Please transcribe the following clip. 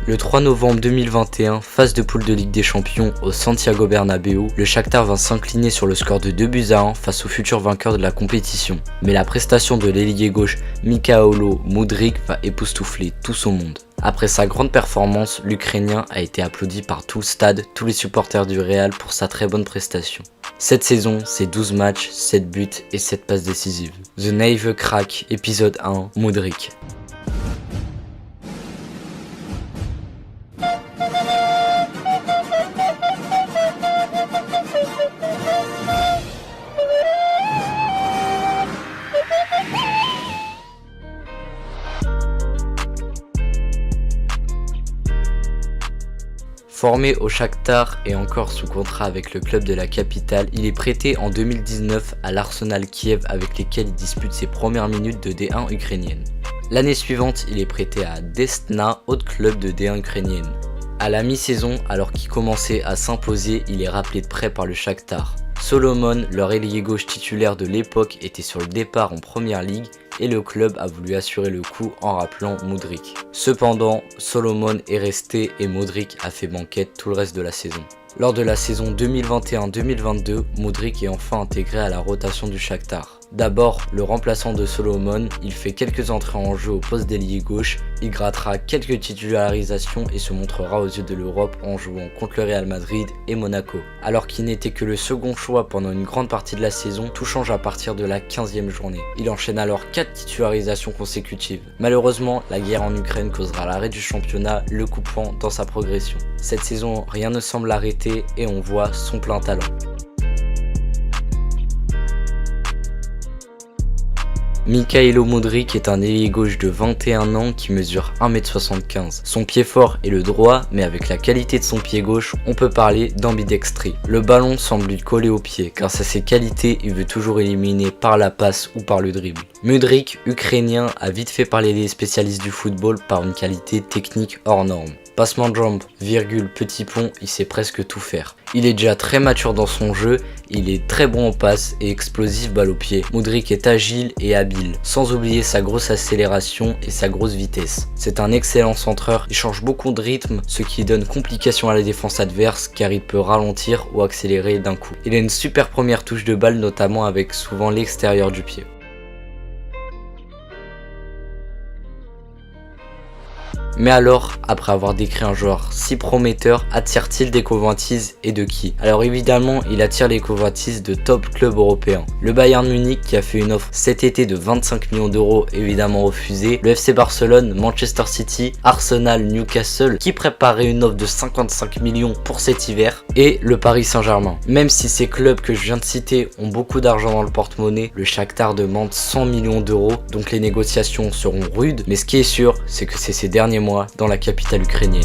Le 3 novembre 2021, phase de poule de Ligue des Champions au Santiago Bernabéu, le Shakhtar va s'incliner sur le score de 2-1 face au futur vainqueur de la compétition. Mais la prestation de l'ailier gauche Mykhailo Mudryk va époustoufler tout son monde. Après sa grande performance, l'Ukrainien a été applaudi par tout le stade, tous les supporters du Real pour sa très bonne prestation. Cette saison, c'est 12 matchs, 7 buts et 7 passes décisives. The Nave Crack, épisode 1, Mudryk. Formé au Shakhtar et encore sous contrat avec le club de la capitale, il est prêté en 2019 à l'Arsenal Kiev avec lesquels il dispute ses premières minutes de D1 ukrainienne. L'année suivante, il est prêté à Desna, autre club de D1 ukrainienne. À la mi-saison, alors qu'il commençait à s'imposer, il est rappelé de près par le Shakhtar. Solomon, leur ailier gauche titulaire de l'époque, était sur le départ en première ligue et le club a voulu assurer le coup en rappelant Mudryk. Cependant, Solomon est resté et Mudryk a fait banquette tout le reste de la saison. Lors de la saison 2021-2022, Mudryk est enfin intégré à la rotation du Shakhtar. D'abord, le remplaçant de Solomon, il fait quelques entrées en jeu au poste d'ailier gauche, il grattera quelques titularisations et se montrera aux yeux de l'Europe en jouant contre le Real Madrid et Monaco. Alors qu'il n'était que le second choix pendant une grande partie de la saison, tout change à partir de la 15e journée. Il enchaîne alors 4 titularisations consécutives. Malheureusement, la guerre en Ukraine causera l'arrêt du championnat, le coupant dans sa progression. Cette saison, rien ne semble l'arrêter et on voit son plein talent. Mykhailo Mudryk est un ailier gauche de 21 ans qui mesure 1m75. Son pied fort est le droit, mais avec la qualité de son pied gauche, on peut parler d'ambidextrie. Le ballon semble lui coller au pied. Grâce à ses qualités, il veut toujours éliminer par la passe ou par le dribble. Mudryk, ukrainien, a vite fait parler les spécialistes du football par une qualité technique hors norme. Passement de jambes, virgule, petit pont, il sait presque tout faire. Il est déjà très mature dans son jeu, il est très bon en passe et explosif balle au pied. Mudryk est agile et habile, sans oublier sa grosse accélération et sa grosse vitesse. C'est un excellent centreur, il change beaucoup de rythme, ce qui donne complication à la défense adverse car il peut ralentir ou accélérer d'un coup. Il a une super première touche de balle, notamment avec souvent l'extérieur du pied. Mais alors, après avoir décrit un joueur si prometteur, attire-t-il des convoitises et de qui? Alors évidemment, il attire les convoitises de top clubs européens. Le Bayern Munich qui a fait une offre cet été de 25 millions d'euros, évidemment refusée. Le FC Barcelone, Manchester City, Arsenal, Newcastle qui préparaient une offre de 55 millions pour cet hiver. Et le Paris Saint-Germain. Même si ces clubs que je viens de citer ont beaucoup d'argent dans le porte-monnaie, le Shakhtar demande 100 millions d'euros, donc les négociations seront rudes. Mais ce qui est sûr, c'est que c'est ces derniers mois dans la capitale ukrainienne.